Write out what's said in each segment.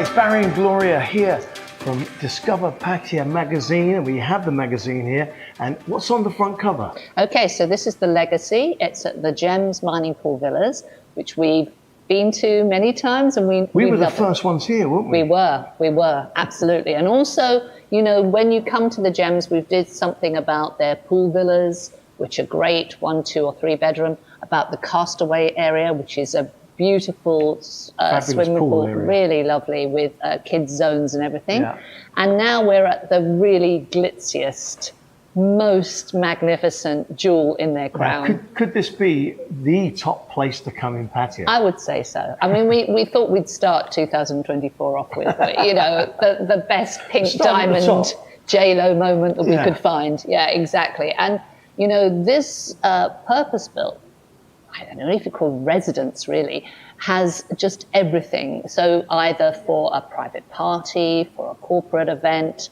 Hi, it's Barry and Gloria here from Discover Pattaya magazine, and we have the magazine here. And what's on the front cover? Okay, so this is the Legacy. It's at the Gems Mining Pool Villas, which we've been to many times, and we were the first ones here, weren't we? We were, absolutely. And also, you know, when you come to the Gems, we did something about their pool villas, which are great, 1, 2 or 3 bedroom, about the Castaway area, which is a beautiful swimming pool, really lovely, with kids zones and everything. Yeah. And now we're at the really glitziest, most magnificent jewel in their crown. Now, could this be the top place to come in Pattaya? I would say so. I mean, we thought we'd start 2024 off with, you know, the best pink diamond J-Lo moment that we could find. Yeah, exactly. And, you know, this purpose-built, I don't know if you call residence really, has just everything. So either for a private party, for a corporate event,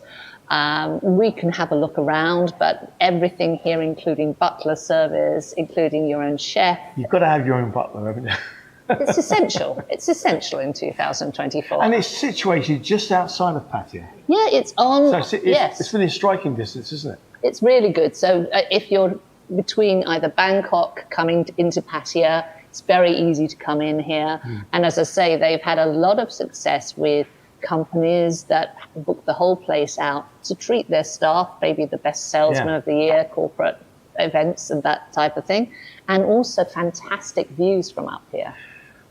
we can have a look around, but everything here, including butler service, including your own chef. You've got to have your own butler, haven't you? It's essential. It's essential in 2024. And it's situated just outside of Pattaya. Yeah, it's on. So it's within striking distance, isn't it? It's really good. So if you're between either Bangkok coming into Pattaya, it's very easy to come in here. And as I say, they've had a lot of success with companies that book the whole place out to treat their staff, maybe the best salesman of the year, corporate events and that type of thing, and also fantastic views from up here.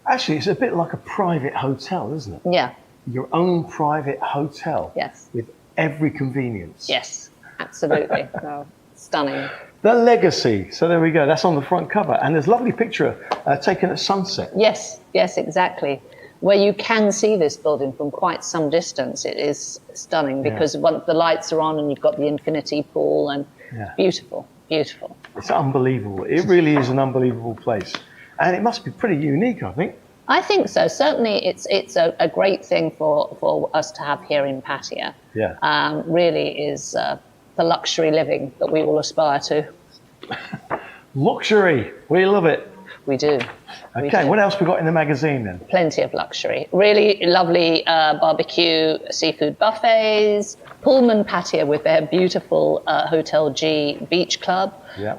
Actually, it's a bit like a private hotel, isn't it? Yeah. Your own private hotel. Yes. With every convenience. Yes, absolutely. No, stunning. The Legacy. So there we go. That's on the front cover. And there's a lovely picture taken at sunset. Yes, yes, exactly. Where you can see this building from quite some distance. It is stunning because once the lights are on and you've got the infinity pool and beautiful, beautiful. It's unbelievable. It really is an unbelievable place. And it must be pretty unique, I think. I think so. Certainly it's a great thing for us to have here in Pattaya. Yeah. Really is the luxury living that we all aspire to. Luxury. We love it. We do. Okay, what else we got in the magazine then? Plenty of luxury. Really lovely barbecue seafood buffets, Pullman Pattaya with their beautiful Hotel G beach club. Yeah.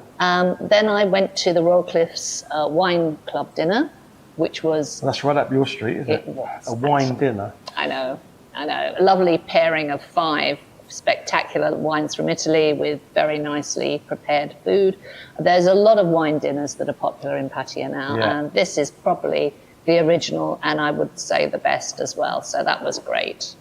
Then I went to the Royal Cliffs wine club dinner, which was... Well, that's right up your street, isn't it? It was. A wine dinner. I know. A lovely pairing of 5 spectacular wines from Italy with very nicely prepared food. There's a lot of wine dinners that are popular in Pattaya now, and this is probably the original, and I would say the best as well. So that was great.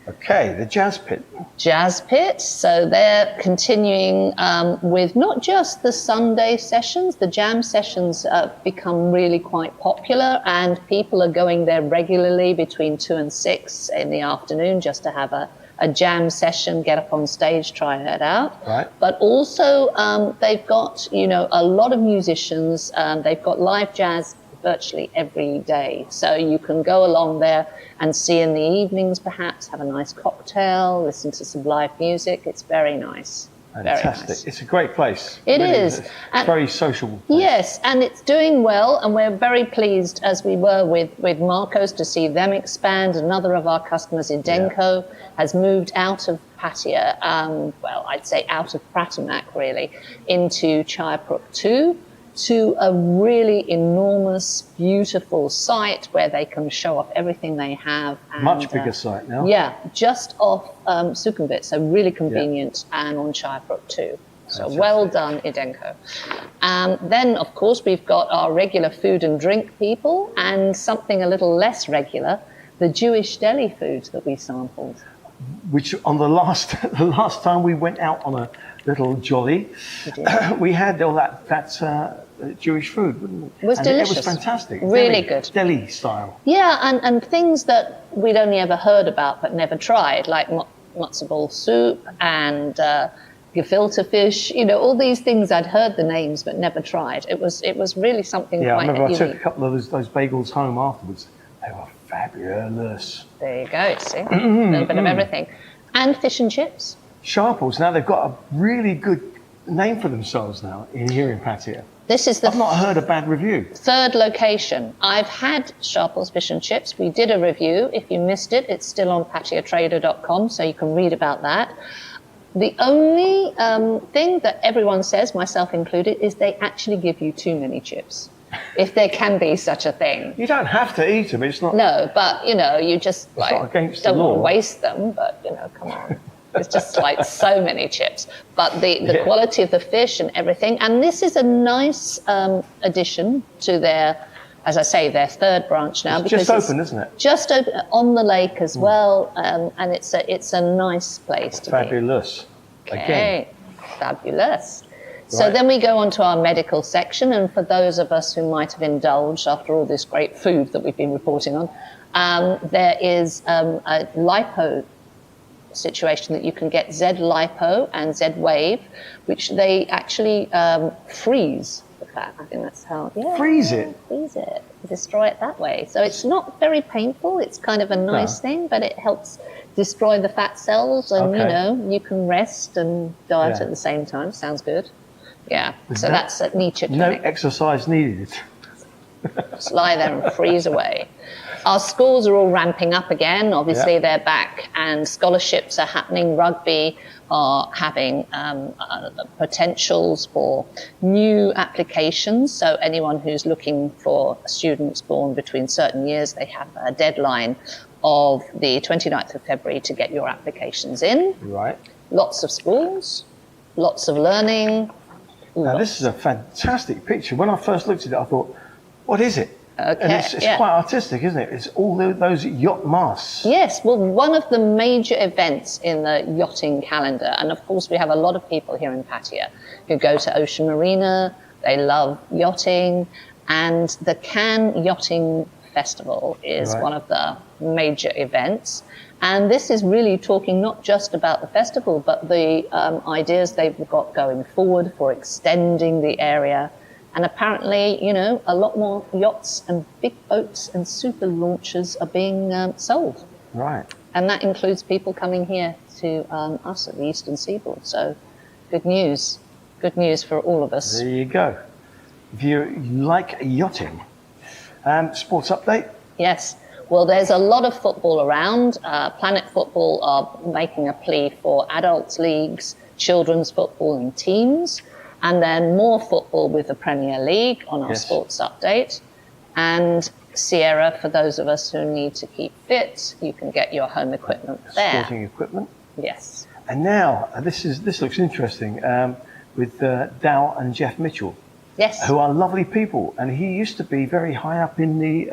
Okay, the Jazz Pit. Jazz Pit. So they're continuing with not just the Sunday sessions. The jam sessions have become really quite popular, and people are going there regularly between 2 and 6 in the afternoon just to have a jam session, get up on stage, try it out. Right. But also they've got, you know, a lot of musicians. They've got live jazz virtually every day. So you can go along there and see in the evenings, perhaps, have a nice cocktail, listen to some live music. It's very nice. Fantastic. Very nice. It's a great place. It really is. It's very sociable place. Yes, and it's doing well, and we're very pleased, as we were with Marcos, to see them expand. Another of our customers, Idenko, has moved out of Pattaya, well, I'd say out of Pratamak, really, into Chaipruk 2, to a really enormous, beautiful site where they can show off everything they have. And, much bigger site now. Yeah, just off Sukhumvit, so really convenient, and on Chaipruk 2. So well done, Idenko. Then, of course, we've got our regular food and drink people, and something a little less regular, the Jewish deli food that we sampled. Which on the last time we went out on a little jolly, we had all that Jewish food, wouldn't we? It was delicious. It was fantastic. Really good. Deli style. Yeah, and things that we'd only ever heard about but never tried, like matzo ball soup and gefilte fish. You know, all these things I'd heard the names but never tried. It was really something quite unique. I remember I took a couple of those bagels home afterwards. They were fabulous. There you go, see? A little bit of everything. And fish and chips. Sharples. Now they've got a really good name for themselves now here in Pattaya. This is the I've not heard a bad review. third location. I've had Sharples Fish and Chips. We did a review. If you missed it, it's still on pattayatrader.com, so you can read about that. The only thing that everyone says, myself included, is they actually give you too many chips, if there can be such a thing. You don't have to eat them. It's not. No, but you just not against the don't want to law. waste them. But come on, it's just like so many chips. But the quality of the fish and everything, and this is a nice addition to their, as I say, their third branch now. It's because just open, isn't it? Just open on the lake as well, and it's a nice place to Fabulous. be. Again. Okay, fabulous. So Right. then we go on to our medical section, and for those of us who might have indulged after all this great food that we've been reporting on, there is a lipo situation that you can get Z-lipo and Z-wave, which they actually freeze the fat. I think that's how. Yeah, Freeze it? Freeze it. Destroy it that way. So it's not very painful. It's kind of a nice thing, but it helps destroy the fat cells, and you can rest and diet at the same time. Sounds good. Yeah. So that's at Nietzsche No Clinic. exercise needed. Just lie there and freeze away. Our schools are all ramping up again. Obviously, they're back, and scholarships are happening. Rugby are having potentials for new applications. So anyone who's looking for students born between certain years, they have a deadline of the 29th of February to get your applications in. Right. Lots of schools, lots of learning. Now, this is a fantastic picture. When I first looked at it, I thought, what is it? Okay, And it's quite artistic, isn't it? It's all those yacht masts. Yes, well, one of the major events in the yachting calendar, and of course we have a lot of people here in Pattaya who go to Ocean Marina, they love yachting, and the Cannes Yachting Festival is one of the major events. And this is really talking not just about the festival, but the ideas they've got going forward for extending the area. And apparently, a lot more yachts and big boats and super launches are being sold. Right. And that includes people coming here to us at the Eastern Seaboard. So good news for all of us. There you go. If you like yachting. Sports update? Yes. Well, there's a lot of football around. Planet Football are making a plea for adults leagues, children's football and teams, and then more football with the Premier League on our sports update. And Sierra, for those of us who need to keep fit, you can get your home equipment there. Sporting equipment. Yes. And now, this looks interesting, with Dow and Jeff Mitchell. Yes. Who are lovely people. And he used to be very high up in the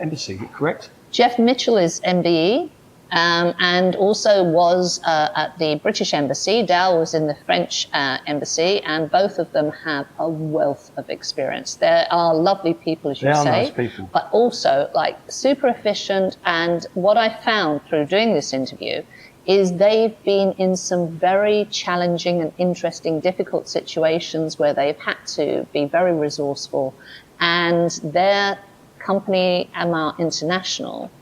embassy, correct? Jeff Mitchell is MBE and also was at the British Embassy. Dow was in the French Embassy, and both of them have a wealth of experience. They are lovely people, as you say. They are nice people. But also, super efficient. And what I found through doing this interview is they've been in some very challenging and interesting, difficult situations where they've had to be very resourceful. And their company, Amar International,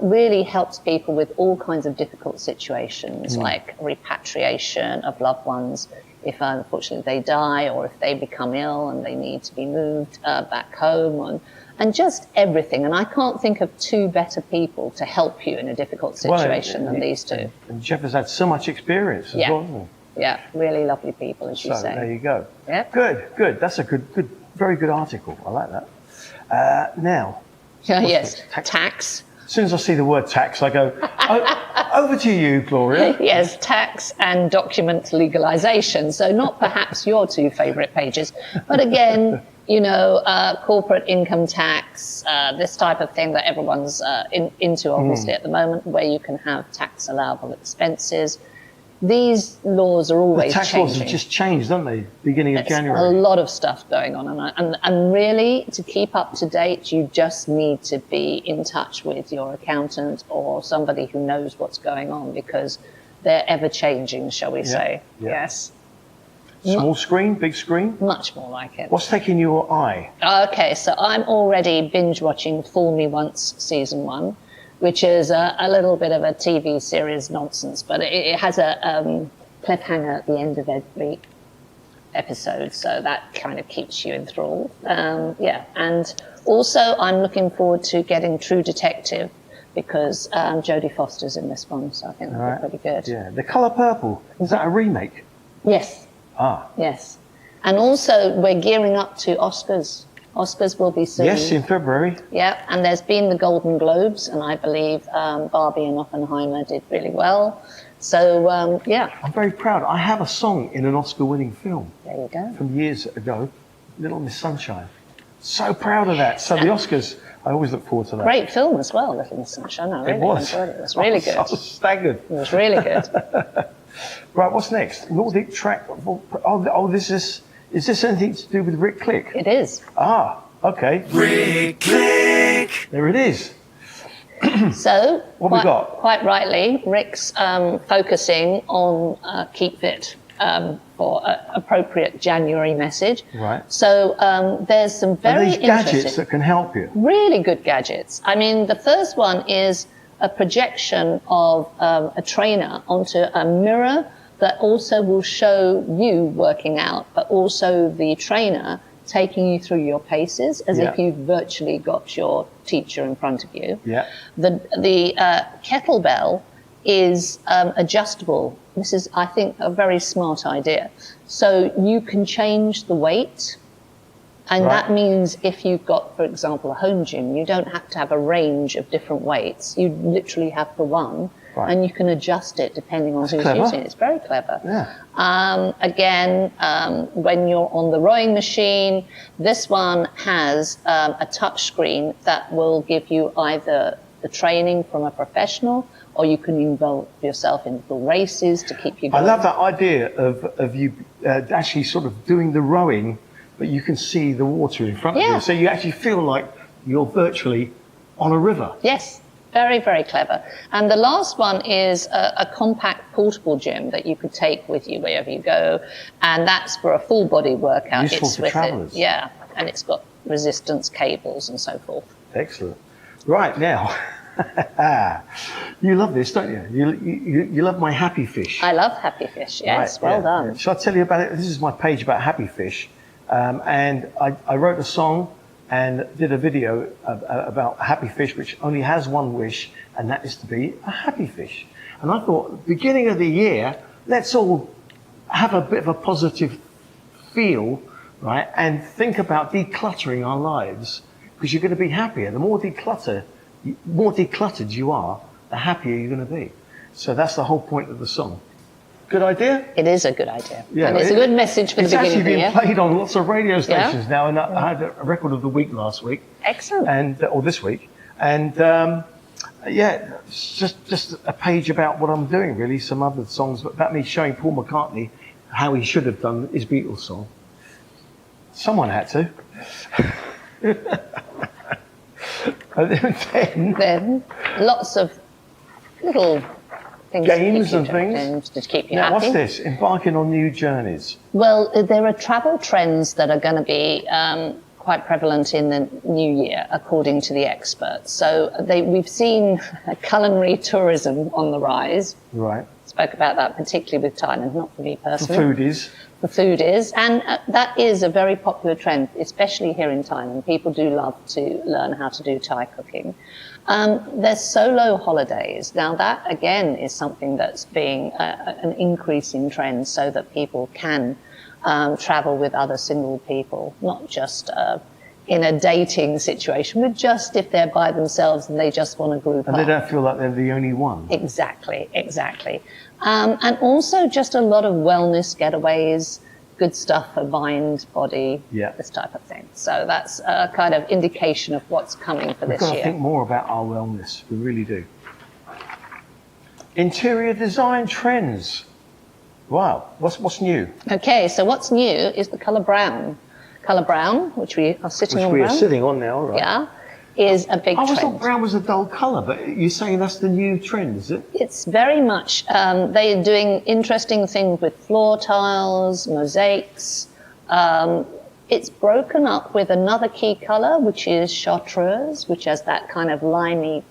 really helps people with all kinds of difficult situations, like repatriation of loved ones if unfortunately they die, or if they become ill and they need to be moved back home, and just everything. And I can't think of two better people to help you in a difficult situation than these two. And Jeff has had so much experience as well, hasn't he? Yeah, really lovely people, as you say. So there you go. Yep. Good. That's a good, very good article. I like that. Now. Yes, tax. As soon as I see the word tax, I go, over to you, Gloria. Yes, tax and document legalization. So not perhaps your two favorite pages, but again, corporate income tax, this type of thing that everyone's into, obviously, at the moment, where you can have tax allowable expenses. These laws are always changing. The tax laws have just changed, haven't they? Beginning of January. A lot of stuff going on. And really, to keep up to date, you just need to be in touch with your accountant or somebody who knows what's going on, because they're ever changing, shall we say. Yeah. Yes. Small screen, big screen? Much more like it. What's taking your eye? Okay, so I'm already binge watching Fool Me Once Season 1, which is a little bit of a TV series nonsense, but it has a cliffhanger at the end of every episodes, so that kind of keeps you enthralled. Yeah, and also I'm looking forward to getting True Detective because Jodie Foster's in this one, so I think that'll be pretty good. Yeah, The Colour Purple, is that a remake? Yes. Ah. Yes. And also we're gearing up to Oscars. Oscars will be soon. Yes, in February. Yeah, and there's been the Golden Globes, and I believe Barbie and Oppenheimer did really well. So, yeah. I'm very proud. I have a song in an Oscar-winning film. There you go. From years ago, Little Miss Sunshine. So proud of that. So the Oscars, I always look forward to that. Great film as well, Little Miss Sunshine. I really enjoyed it. It was really good. I was staggered. It was really good. Right, what's next? Nordic track. Oh, is this anything to do with Rick Click? It is. Ah, okay. Rick Click. There it is. So, What we got? Quite rightly, Rick's focusing on Keep Fit for appropriate January message. Right. So there's some very these gadgets interesting, that can help you. really good gadgets. I mean, the first one is a projection of a trainer onto a mirror that also will show you working out, but also the trainer taking you through your paces as if you've virtually got your teacher in front of you. Yeah. The kettlebell is adjustable. This is, I think, a very smart idea. So you can change the weight, and that means if you've got, for example, a home gym, you don't have to have a range of different weights. You literally have the one, and you can adjust it depending on who's using it. It's very clever. Yeah. Again, when you're on the rowing machine, this one has a touch screen that will give you either the training from a professional, or you can involve yourself in little races to keep you going. I love that idea of you actually sort of doing the rowing, but you can see the water in front of you. So you actually feel like you're virtually on a river. Yes. Very, very clever. And the last one is a compact portable gym that you could take with you wherever you go. And that's for a full body workout. Useful for travellers. Yeah. And it's got resistance cables and so forth. Excellent. Right, now, you love this, don't you? You love my happy fish. I love happy fish, yes. Well done. Shall I tell you about it? This is my page about happy fish. And I wrote a song and did a video about happy fish, which only has one wish, and that is to be a happy fish. And I thought, beginning of the year, let's all have a bit of a positive feel, right? And think about decluttering our lives, because you're going to be happier. The more decluttered you are, the happier you're going to be. So that's the whole point of the song. Good idea? It is a good idea. Yeah, and it's a good message for the beginning of the year. It's actually being played on lots of radio stations now, and I had a record of the week last week. Excellent. Or this week. And it's just a page about what I'm doing, really, some other songs, but about me showing Paul McCartney how he should have done his Beatles song. Someone had to. And then lots of little things games and things to keep you now, happy. What's this? Embarking on new journeys. Well, there are travel trends that are going to be quite prevalent in the new year, according to the experts. So we've seen culinary tourism on the rise. Right. Spoke about that particularly with Thailand, not for me personally. The food is. And that is a very popular trend, especially here in Thailand. People do love to learn how to do Thai cooking. There's solo holidays. Now that, again, is something that's being an increasing trend so that people can travel with other single people, not just in a dating situation, but just if they're by themselves and they just want to group up. And they don't feel like they're the only one. Exactly. And also just a lot of wellness getaways, good stuff for mind, body, this type of thing. So that's a kind of indication of what's coming for this year. We've got to think more about our wellness. We really do. Interior design trends. Wow. What's new? Okay, so what's new is the colour brown. Colour brown, which we are sitting on. Which we are sitting on now, right? Yeah, is a big trend. I thought brown was a dull colour, but you're saying that's the new trend, is it? It's very much. They are doing interesting things with floor tiles, mosaics. It's broken up with another key colour, which is chartreuse, which has that kind of limey.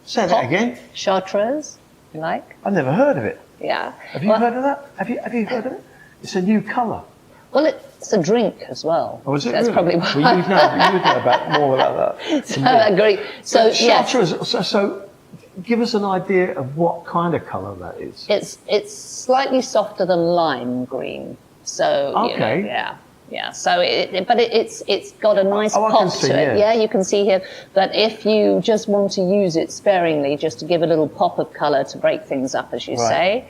Say that again. Chartreuse, you like? I've never heard of it. Yeah. Have you heard of that? Have you heard of it? It's a new colour. Well, it's a drink as well. Oh, is it That's really? probably why. Well, you know more about that. So I agree. So yes, So give us an idea of what kind of colour that is. it's slightly softer than lime green. So Okay. you know, yeah. So it's got a nice I pop can see, to it. yeah. Yeah, you can see here. But if you just want to use it sparingly, just to give a little pop of colour to break things up, as you say.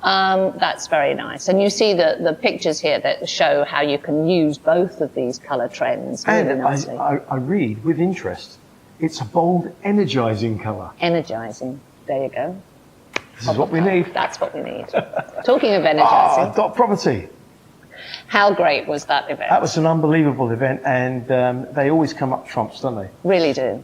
That's very nice. And you see the pictures here that show how you can use both of these colour trends really And nicely. I read with interest, it's a bold, energising colour. Energising. There you go. This is what we need. That's what we need. Talking of energising, Dot Property. how great was that event? That was an unbelievable event, and they always come up trumps, don't they? Really do.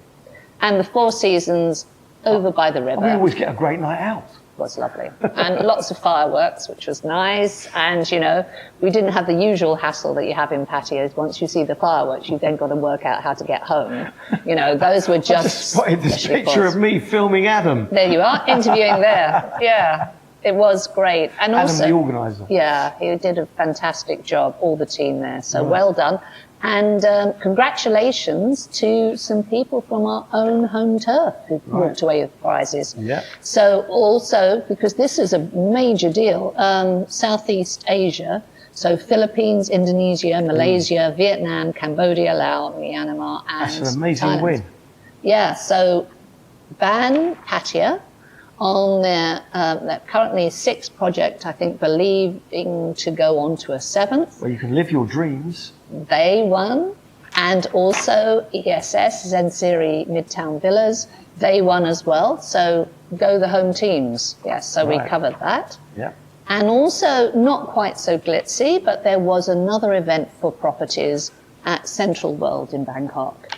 And the Four Seasons over by the river. We always get a great night out. Was lovely. And lots of fireworks, which was nice. And, you know, we didn't have the usual hassle that you have in Pattaya. Once you see the fireworks, you've then got to work out how to get home. You know, those were I just spotted this picture of me filming Adam. There you are, interviewing there. Yeah, it was great. And also, Adam, the organiser. yeah, he did a fantastic job, all the team there. So well done. And congratulations to some people from our own home turf who walked away with prizes. Yeah. So also, because this is a major deal, Southeast Asia, so Philippines, Indonesia, Malaysia, Vietnam, Cambodia, Laos, Myanmar, and That's an amazing Thailand. win. Yeah, so Ban Pattaya on their currently 6th project, I think, believing to go on to a 7th. Where you can live your dreams. They won. And also ESS, Zensiri Midtown Villas, they won as well. So go the home teams. Yes, so we covered that. Yeah. And also, not quite so glitzy, but there was another event for properties at Central World in Bangkok.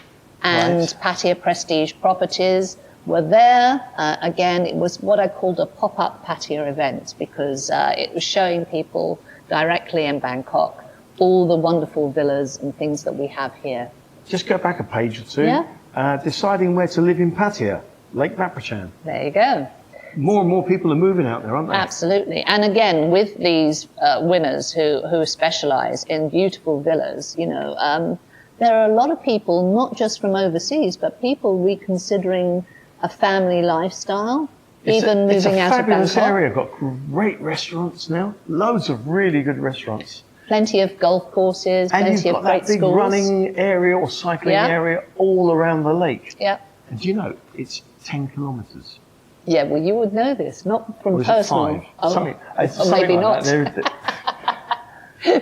And Pattaya Prestige Properties were there. Again, it was what I called a pop-up Pattaya event because it was showing people directly in Bangkok all the wonderful villas and things that we have here. Just go back a page or two. Yeah. Deciding where to live in Pattaya, Lake Baprachan. There you go. More and more people are moving out there, aren't they? Absolutely. And again, with these winners who specialize in beautiful villas, you know, there are a lot of people, not just from overseas, but people reconsidering a family lifestyle, even moving out of Bangkok. It's a fabulous area. Got great restaurants now. Loads of really good restaurants. Plenty of golf courses, And plenty you've of got great that big schools. running area or cycling area all around the lake. Yeah. And do you know, it's 10 kilometres. Yeah, well, you would know this, not from Or is personal. it 5? Something, or something maybe like not. That.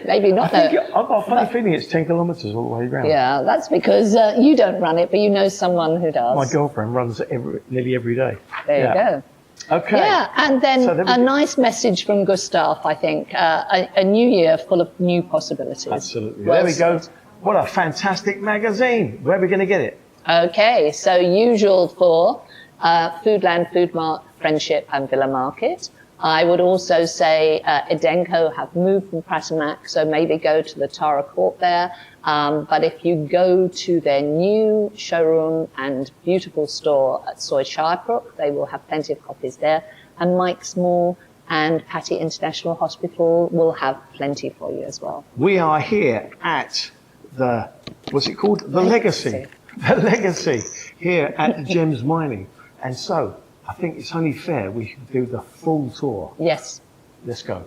Maybe not. I think though. I've got a funny feeling it's 10 kilometres all the way around. Yeah, that's because you don't run it, but you know someone who does. My girlfriend runs it nearly every day. There you go. Okay. Yeah, and then So a nice message from Gustav, I think. A new year full of new possibilities. Absolutely. Well There we go. said. What a fantastic magazine. Where are we going to get it? Okay, so usual for Foodland, Food Mart, Friendship and Villa Market. I would also say Edenko have moved from Pratamak, so maybe go to the Tara Court there. But if you go to their new showroom and beautiful store at Soy Shirebrook, they will have plenty of copies there. And Mike's Mall and Pattaya International Hospital will have plenty for you as well. We are here at the, what's it called? The Legacy. The Legacy here at the Gems Mining. And so, I think it's only fair we should do the full tour. Yes. Let's go.